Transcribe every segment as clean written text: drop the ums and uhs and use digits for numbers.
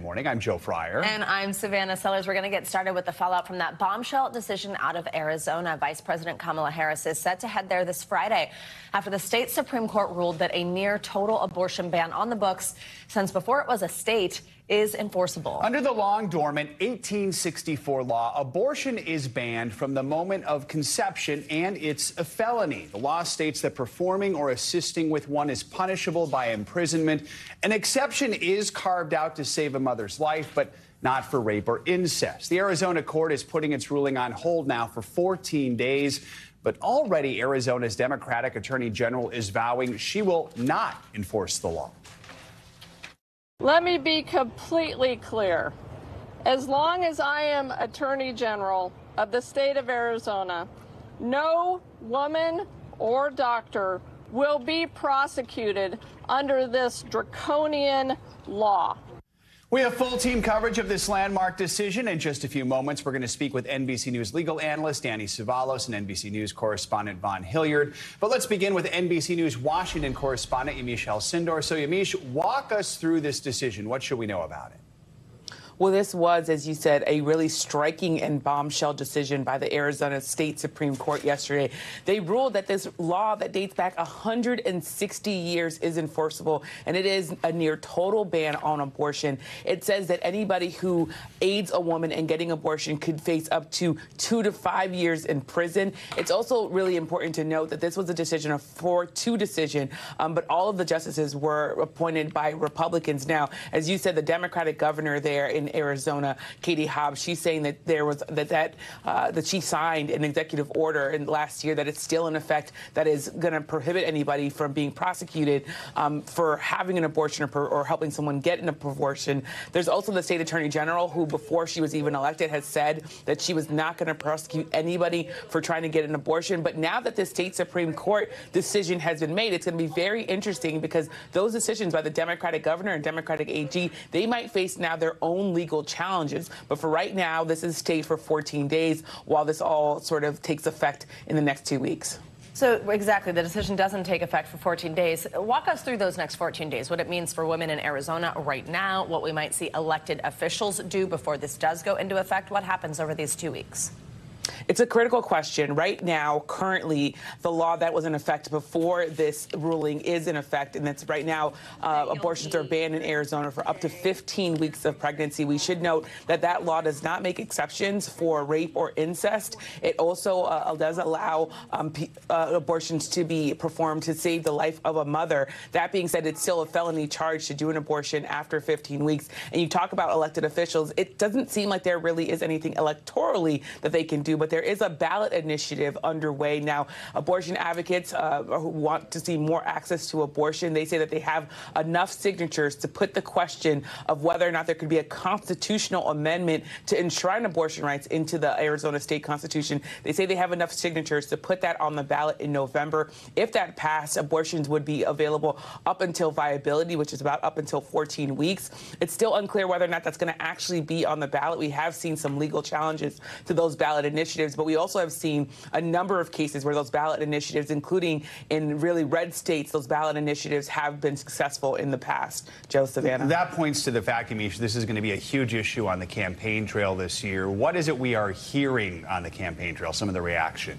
morning. I'm Joe Fryer. And I'm Savannah Sellers. We're going to get started with the fallout from that bombshell decision out of Arizona. Vice President Kamala Harris is set to head there this Friday after the state Supreme Court ruled that a near total abortion ban on the books, since before it was a state, is enforceable. Under the long dormant 1864 law, abortion is banned from the moment of conception, and it's a felony. The law states that performing or assisting with one is punishable by imprisonment. An exception is carved out to save a mother's life, but not for rape or incest. The Arizona court is putting its ruling on hold now for 14 days. But already Arizona's Democratic Attorney General is vowing she will not enforce the law. Let me be completely clear. As long as I am Attorney General of the state of Arizona, no woman or doctor will be prosecuted under this draconian law. We have full team coverage of this landmark decision. In just a few moments, we're going to speak with NBC News legal analyst Danny Savalos and NBC News correspondent Vaughn Hilliard. But let's begin with NBC News Washington correspondent Yamiche Alcindor. So, Yamiche, walk us through this decision. What should we know about it? Well, this was, as you said, a really striking and bombshell decision by the Arizona State Supreme Court yesterday. They ruled that this law that dates back 160 years is enforceable, and it is a near total ban on abortion. It says that anybody who aids a woman in getting abortion could face up to 2 to 5 years in prison. It's also really important to note that this was a decision, a 4-2 decision, but all of the justices were appointed by Republicans. Now, as you said, the Democratic governor there in Arizona, Katie Hobbs, she's saying that there was that she signed an executive order in last year that it's still in effect that is going to prohibit anybody from being prosecuted for having an abortion or helping someone get an abortion. There's also the state attorney general who, before she was even elected, has said that she was not going to prosecute anybody for trying to get an abortion. But now that the state Supreme Court decision has been made, it's going to be very interesting because those decisions by the Democratic governor and Democratic AG, they might face now their own legal challenges. But for right now, this is stayed for 14 days while this all sort of takes effect in the next 2 weeks. So exactly, the decision doesn't take effect for 14 days. Walk us through those next 14 days, what it means for women in Arizona right now, what we might see elected officials do before this does go into effect. What happens over these 2 weeks? It's a critical question. Right now, currently, the law that was in effect before this ruling is in effect, and that's right now, abortions are banned in Arizona for up to 15 weeks of pregnancy. We should note that that law does not make exceptions for rape or incest. It also does allow abortions to be performed to save the life of a mother. That being said, it's still a felony charge to do an abortion after 15 weeks. And you talk about elected officials, it doesn't seem like there really is anything electorally that they can do, but there is a ballot initiative underway now. Abortion advocates who want to see more access to abortion, they say that they have enough signatures to put the question of whether or not there could be a constitutional amendment to enshrine abortion rights into the Arizona state constitution. They say they have enough signatures to put that on the ballot in November. If that passed, abortions would be available up until viability, which is about up until 14 weeks. It's still unclear whether or not that's going to actually be on the ballot. We have seen some legal challenges to those ballot initiatives, but we also have seen a number of cases where those ballot initiatives, including in really red states, those ballot initiatives have been successful in the past. Joe, Savannah. That points to the fact, Yamiche, this is going to be a huge issue on the campaign trail this year. What is it we are hearing on the campaign trail, some of the reaction?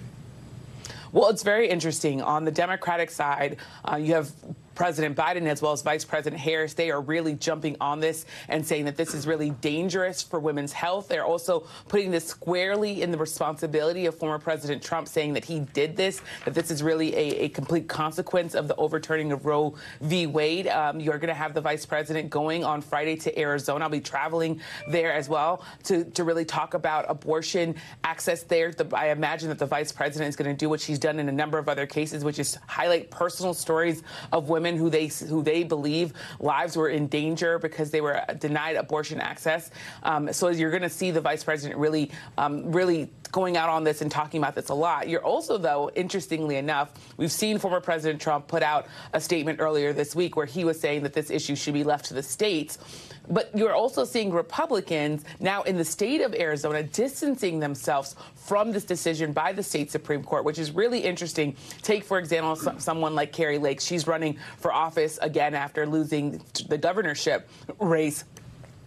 Well, it's very interesting. On the Democratic side, you have President Biden as well as Vice President Harris. They are really jumping on this and saying that this is really dangerous for women's health. They're also putting this squarely in the responsibility of former President Trump, saying that he did this, that this is really a complete consequence of the overturning of Roe v. Wade. You're going to have the Vice President going on Friday to Arizona. I'll be traveling there as well to really talk about abortion access there. I imagine that the Vice President is going to do what she's done in a number of other cases, which is highlight personal stories of women who they believe lives were in danger because they were denied abortion access. So you're going to see the Vice President really going out on this and talking about this a lot. You're also, though, interestingly enough, we've seen former President Trump put out a statement earlier this week where he was saying that this issue should be left to the states. But you're also seeing Republicans now in the state of Arizona distancing themselves from this decision by the state Supreme Court, which is really interesting. Take, for example, someone like Carrie Lake. She's running for office again after losing the governorship race.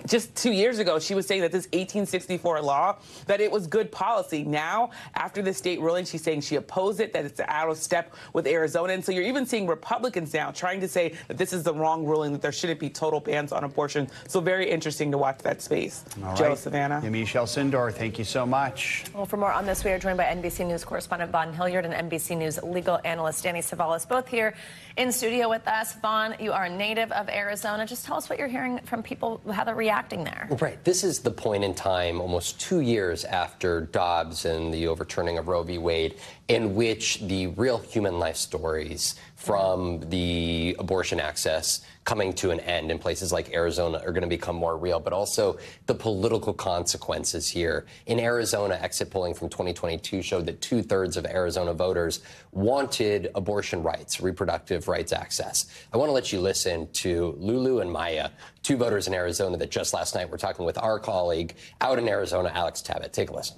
just 2 years ago, she was saying that this 1864 law, that it was good policy. Now, after the state ruling, she's saying she opposed it, that it's out of step with Arizona. And so you're even seeing Republicans now trying to say that this is the wrong ruling, that there shouldn't be total bans on abortion. So very interesting to watch that space. All Joe, right. Savannah. Michelle Sindor, thank you so much. Well, for more on this, we are joined by NBC News correspondent Vaughn Hilliard and NBC News legal analyst Danny Savalas, both here in studio with us. Vaughn, you are a native of Arizona. Just tell us what you're hearing from people, how they're reacting there. Right. This is the point in time, almost 2 years after Dobbs and the overturning of Roe v. Wade, in which the real human life stories from the abortion access coming to an end in places like Arizona are going to become more real, but also the political consequences here. In Arizona, exit polling from 2022 showed that 2/3 of Arizona voters wanted abortion rights, reproductive rights access. I want to let you listen to Lulu and Maya, two voters in Arizona that just last night were talking with our colleague out in Arizona, Alex Tabbitt. Take a listen.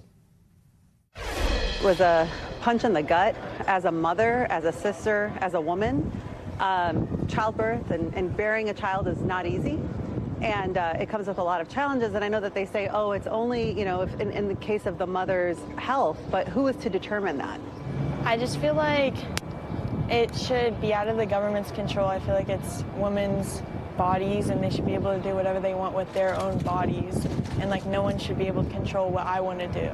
Was a punch in the gut as a mother, as a sister, as a woman. Childbirth and bearing a child is not easy, and it comes with a lot of challenges. And I know that they say, oh, it's only, if in the case of the mother's health, but who is to determine that? I just feel like it should be out of the government's control. I feel like it's women's bodies, and they should be able to do whatever they want with their own bodies, and like no one should be able to control what I want to do.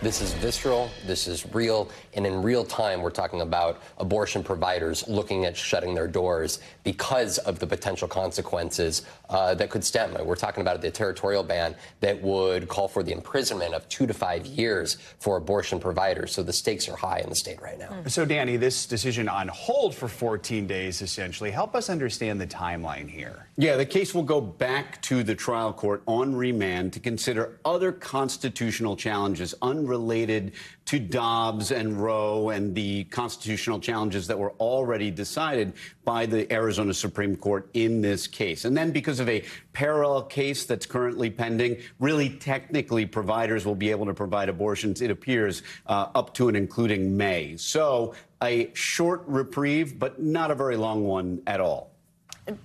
This is visceral, this is real, and in real time we're talking about abortion providers looking at shutting their doors because of the potential consequences that could stem. We're talking about the territorial ban that would call for the imprisonment of 2 to 5 years for abortion providers. So the stakes are high in the state right now. So, Danny, this decision on hold for 14 days, essentially. Help us understand the timeline here. Yeah, the case will go back to the trial court on remand to consider other constitutional challenges unrelated to Dobbs and Roe and the constitutional challenges that were already decided by the Arizona Supreme Court in this case. And then because of a parallel case that's currently pending, really technically providers will be able to provide abortions, it appears, up to and including May. So a short reprieve, but not a very long one at all.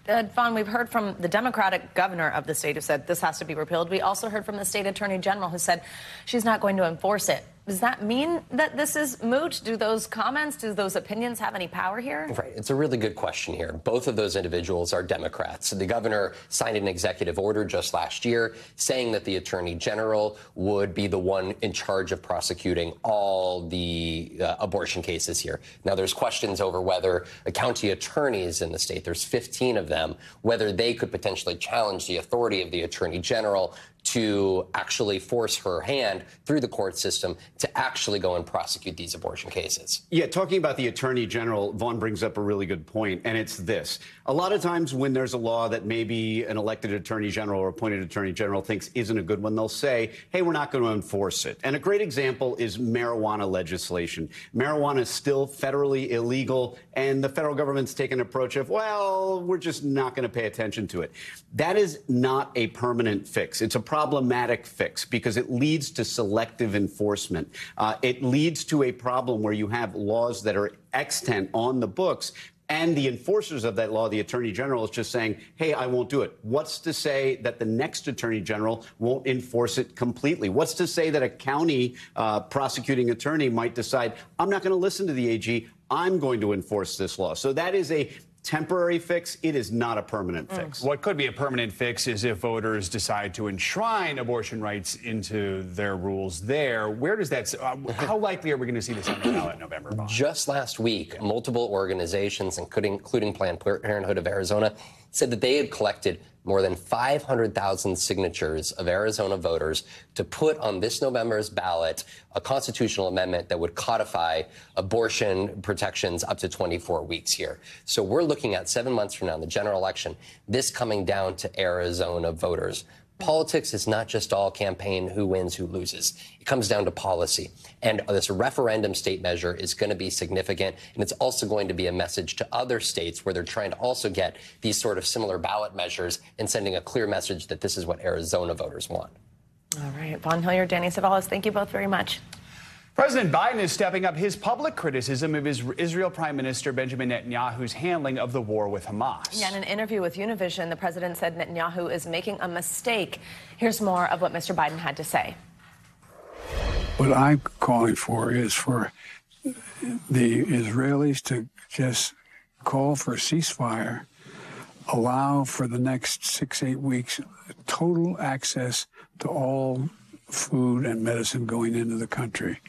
Vaughn, we've heard from the Democratic governor of the state who said this has to be repealed. We also heard from the state attorney general who said she's not going to enforce it. Does that mean that this is moot? Do those comments, do those opinions have any power here? Right. It's a really good question here. Both of those individuals are Democrats. The governor signed an executive order just last year saying that the attorney general would be the one in charge of prosecuting all the abortion cases here. Now, there's questions over whether county attorneys in the state, there's 15 of them, whether they could potentially challenge the authority of the attorney general to actually force her hand through the court system to actually go and prosecute these abortion cases. Yeah, talking about the attorney general, Vaughn brings up a really good point, and it's this. A lot of times when there's a law that maybe an elected attorney general or appointed attorney general thinks isn't a good one, they'll say, hey, we're not going to enforce it. And a great example is marijuana legislation. Marijuana is still federally illegal, and the federal government's taken an approach of, well, we're just not going to pay attention to it. That is not a permanent fix. It's a problematic fix because it leads to selective enforcement. It leads to a problem where you have laws that are extant on the books, and the enforcers of that law, the attorney general, is just saying, hey, I won't do it. What's to say that the next attorney general won't enforce it completely? What's to say that a county prosecuting attorney might decide, I'm not going to listen to the AG, I'm going to enforce this law? So that is a temporary fix. It is not a permanent fix. What could be a permanent fix is if voters decide to enshrine abortion rights into their rules there. Where does that, how likely are we going to see this on the ballot in November, Vaughn? Just last week, multiple organizations, including Planned Parenthood of Arizona, said that they had collected more than 500,000 signatures of Arizona voters to put on this November's ballot a constitutional amendment that would codify abortion protections up to 24 weeks here. So we're looking at 7 months from now, the general election, this coming down to Arizona voters. Politics is not just all campaign who wins, who loses. It comes down to policy. And this referendum state measure is going to be significant. And it's also going to be a message to other states where they're trying to also get these sort of similar ballot measures and sending a clear message that this is what Arizona voters want. All right. Vaughn Hilliard, Danny Savalas, thank you both very much. President Biden is stepping up his public criticism of Israel Prime Minister Benjamin Netanyahu's handling of the war with Hamas. Yeah, in an interview with Univision, the president said Netanyahu is making a mistake. Here's more of what Mr. Biden had to say. What I'm calling for is for the Israelis to just call for a ceasefire, allow for the next 6-8 weeks total access to all food and medicine going into the country.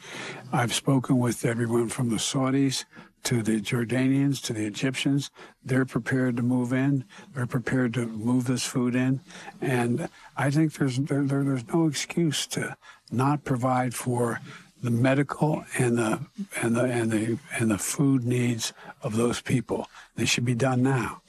I've spoken with everyone from the Saudis to the Jordanians to the Egyptians. They're prepared to move in. They're prepared to move this food in. And I think there's no excuse to not provide for the medical and the food needs of those people. They should be done now.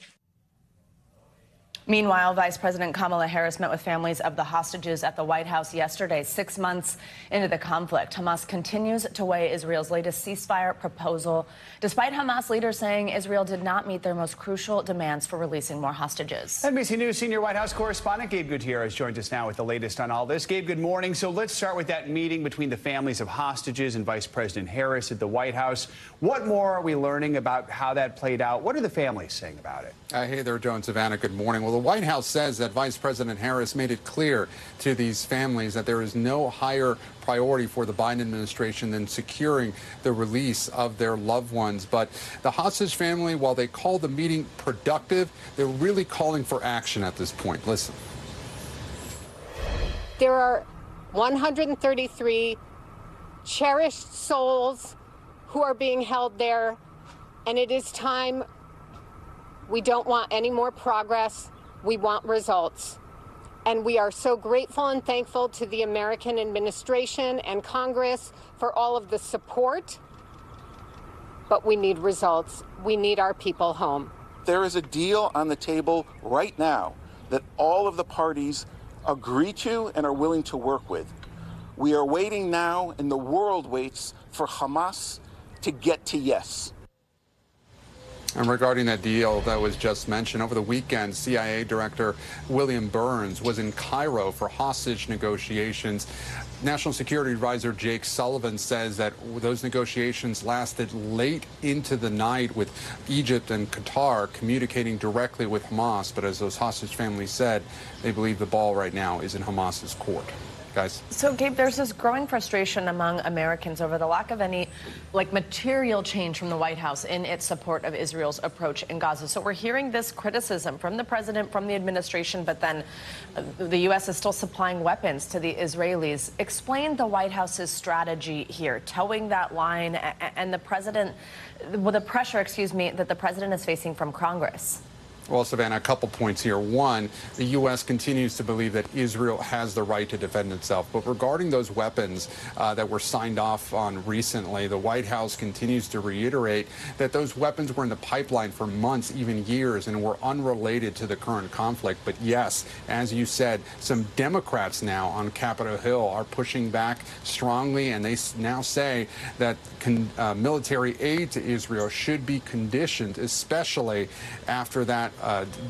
Meanwhile, Vice President Kamala Harris met with families of the hostages at the White House yesterday, 6 months into the conflict. Hamas continues to weigh Israel's latest ceasefire proposal, despite Hamas leaders saying Israel did not meet their most crucial demands for releasing more hostages. NBC News senior White House correspondent Gabe Gutierrez joins us now with the latest on all this. Gabe, good morning. So let's start with that meeting between the families of hostages and Vice President Harris at the White House. What more are we learning about how that played out? What are the families saying about it? Hey there, Joe and Savannah. Good morning. Well, the White House says that Vice President Harris made it clear to these families that there is no higher priority for the Biden administration than securing the release of their loved ones. But the hostage family, while they call the meeting productive, they're really calling for action at this point. Listen. There are 133 cherished souls who are being held there, and it is time. We don't want any more progress. We want results. And we are so grateful and thankful to the American administration and Congress for all of the support. But we need results. We need our people home. There is a deal on the table right now that all of the parties agree to and are willing to work with. We are waiting now, and the world waits for Hamas to get to yes. And regarding that deal that was just mentioned, over the weekend, CIA Director William Burns was in Cairo for hostage negotiations. National Security Advisor Jake Sullivan says that those negotiations lasted late into the night, with Egypt and Qatar communicating directly with Hamas. But as those hostage families said, they believe the ball right now is in Hamas's court. Guys. So, Gabe, there's this growing frustration among Americans over the lack of any, material change from the White House in its support of Israel's approach in Gaza. So we're hearing this criticism from the president, from the administration, but then the U.S. is still supplying weapons to the Israelis. Explain the White House's strategy here, towing that line and the pressure, that the president is facing from Congress. Well, Savannah, a couple points here. One, the U.S. continues to believe that Israel has the right to defend itself. But regarding those weapons that were signed off on recently, the White House continues to reiterate that those weapons were in the pipeline for months, even years, and were unrelated to the current conflict. But yes, as you said, some Democrats now on Capitol Hill are pushing back strongly, and they now say that military aid to Israel should be conditioned, especially after that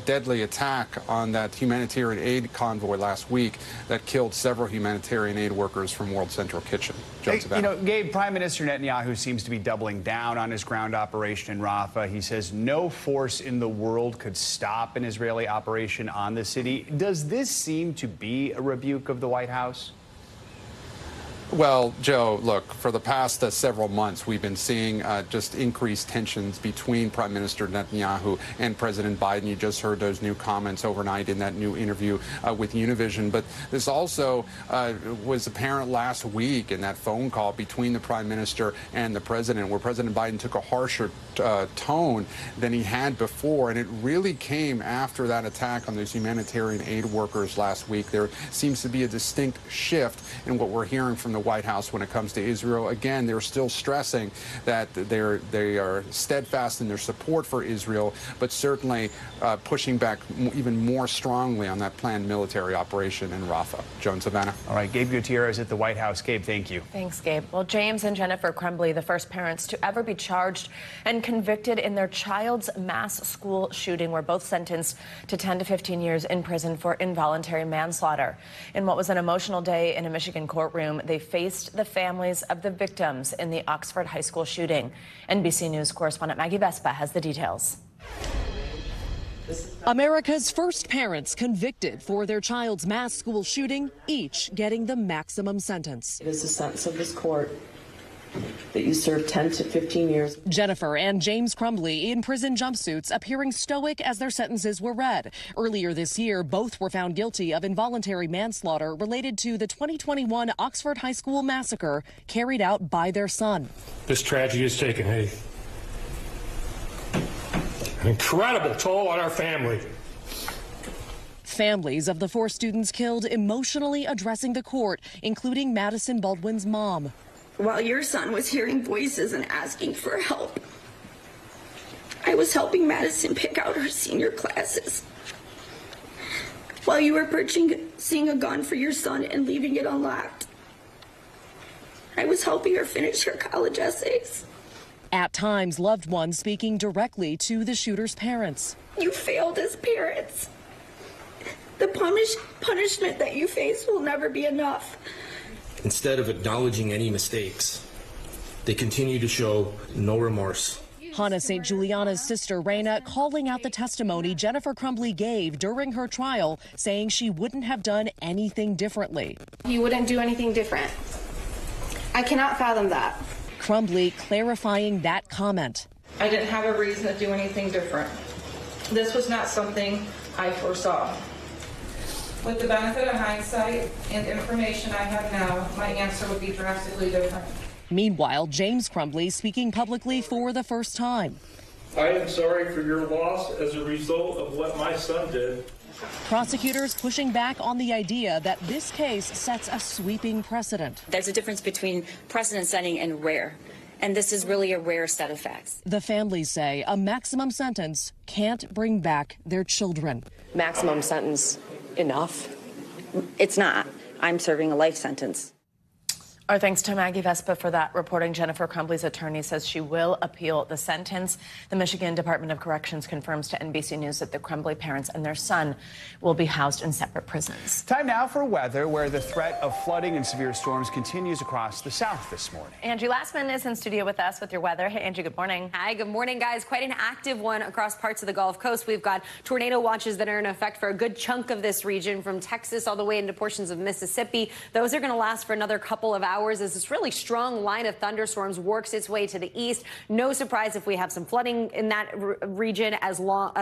deadly attack on that humanitarian aid convoy last week that killed several humanitarian aid workers from World Central Kitchen. Gabe, Prime Minister Netanyahu seems to be doubling down on his ground operation in Rafah. He says no force in the world could stop an Israeli operation on the city. Does this seem to be a rebuke of the White House? Well, Joe, look, for the past several months, we've been seeing just increased tensions between Prime Minister Netanyahu and President Biden. You just heard those new comments overnight in that new interview with Univision. But this also was apparent last week in that phone call between the Prime Minister and the President, where President Biden took a harsher tone than he had before. And it really came after that attack on those humanitarian aid workers last week. There seems to be a distinct shift in what we're hearing from the White House when it comes to Israel. Again, they're still stressing that they are steadfast in their support for Israel, but certainly pushing back even more strongly on that planned military operation in Rafah. Joe and Savannah. All right, Gabe Gutierrez at the White House. Gabe, thank you. Thanks, Gabe. Well, James and Jennifer Crumbley, the first parents to ever be charged and convicted in their child's mass school shooting, were both sentenced to 10 to 15 years in prison for involuntary manslaughter. In what was an emotional day in a Michigan courtroom, they faced the families of the victims in the Oxford High School shooting. NBC News correspondent Maggie Vespa has the details. America's first parents convicted for their child's mass school shooting, each getting the maximum sentence. It is the sentence of this court that you serve 10 to 15 years. Jennifer and James Crumbley in prison jumpsuits, appearing stoic as their sentences were read. Earlier this year, both were found guilty of involuntary manslaughter related to the 2021 Oxford High School massacre carried out by their son. This tragedy has taken an incredible toll on our family. Families of the 4 students killed emotionally addressing the court, including Madison Baldwin's mom. While your son was hearing voices and asking for help, I was helping Madison pick out her senior classes. While you were purchasing a gun for your son and leaving it unlocked, I was helping her finish her college essays. At times, loved ones speaking directly to the shooter's parents. You failed as parents. The punishment that you face will never be enough. Instead of acknowledging any mistakes, they continue to show no remorse. Hannah St. Juliana's sister, Raina, calling out the testimony Jennifer Crumbley gave during her trial, saying she wouldn't have done anything differently. You wouldn't do anything different. I cannot fathom that. Crumbley clarifying that comment. I didn't have a reason to do anything different. This was not something I foresaw. With the benefit of hindsight and information I have now, my answer would be drastically different. Meanwhile, James Crumbley speaking publicly for the first time. I am sorry for your loss as a result of what my son did. Prosecutors pushing back on the idea that this case sets a sweeping precedent. There's a difference between precedent setting and rare, and this is really a rare set of facts. The families say a maximum sentence can't bring back their children. Maximum sentence enough? It's not. I'm serving a life sentence. Our thanks to Maggie Vespa for that reporting. Jennifer Crumbley's attorney says she will appeal the sentence. The Michigan Department of Corrections confirms to NBC News that the Crumbley parents and their son will be housed in separate prisons. Time now for weather, where the threat of flooding and severe storms continues across the South this morning. Angie Lastman is in studio with us with your weather. Hey, Angie, good morning. Hi, good morning, guys. Quite an active one across parts of the Gulf Coast. We've got tornado watches that are in effect for a good chunk of this region, from Texas all the way into portions of Mississippi. Those are going to last for another couple of hours as this really strong line of thunderstorms works its way to the east. No surprise if we have some flooding in that region, as well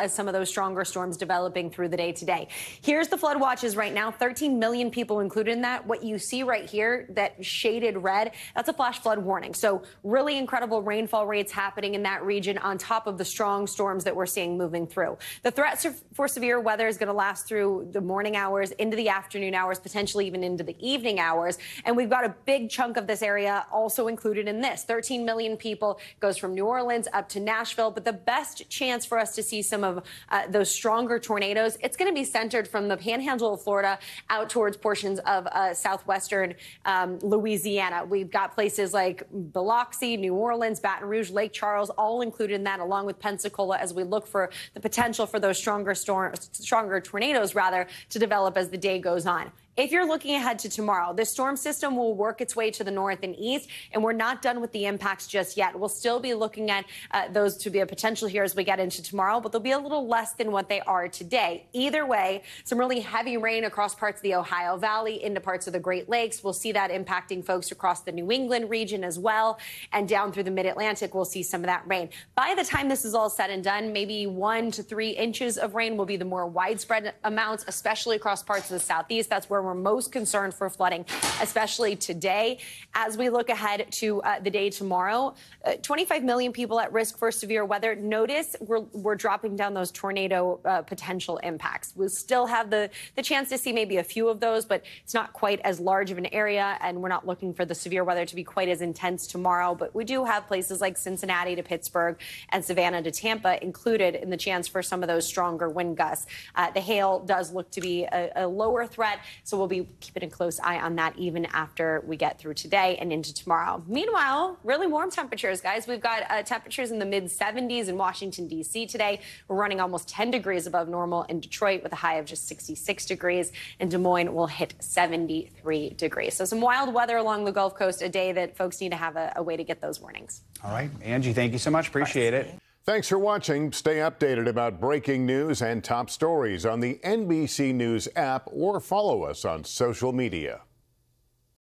as some of those stronger storms developing through the day today. Here's the flood watches right now. 13 million people included in that. What you see right here, that shaded red, that's a flash flood warning. So really incredible rainfall rates happening in that region on top of the strong storms that we're seeing moving through. The threat for severe weather is going to last through the morning hours, into the afternoon hours, potentially even into the evening hours. And we've got a big chunk of this area also included in this. 13 million people, goes from New Orleans up to Nashville. But the best chance for us to see some of those stronger tornadoes, it's going to be centered from the panhandle of Florida out towards portions of southwestern Louisiana. We've got places like Biloxi, New Orleans, Baton Rouge, Lake Charles, all included in that, along with Pensacola, as we look for the potential for those stronger tornadoes, rather, to develop as the day goes on. If you're looking ahead to tomorrow, this storm system will work its way to the north and east, and we're not done with the impacts just yet. We'll still be looking at those to be a potential here as we get into tomorrow, but they'll be a little less than what they are today. Either way, some really heavy rain across parts of the Ohio Valley into parts of the Great Lakes. We'll see that impacting folks across the New England region as well, and down through the Mid-Atlantic, we'll see some of that rain. By the time this is all said and done, maybe 1 to 3 inches of rain will be the more widespread amounts, especially across parts of the southeast. That's where we're most concerned for flooding, especially today. As we look ahead to the day tomorrow, 25 million people at risk for severe weather. Notice we're dropping down those tornado potential impacts. We'll still have the chance to see maybe a few of those, but it's not quite as large of an area, and we're not looking for the severe weather to be quite as intense tomorrow. But we do have places like Cincinnati to Pittsburgh and Savannah to Tampa included in the chance for some of those stronger wind gusts. The hail does look to be a lower threat, so So we'll be keeping a close eye on that even after we get through today and into tomorrow. Meanwhile, really warm temperatures, guys. We've got temperatures in the mid-70s in Washington, D.C. today. We're running almost 10 degrees above normal in Detroit with a high of just 66 degrees. And Des Moines will hit 73 degrees. So some wild weather along the Gulf Coast, a day that folks need to have a way to get those warnings. All right, Angie, thank you so much. Appreciate it. Thanks for watching. Stay updated about breaking news and top stories on the NBC News app or follow us on social media.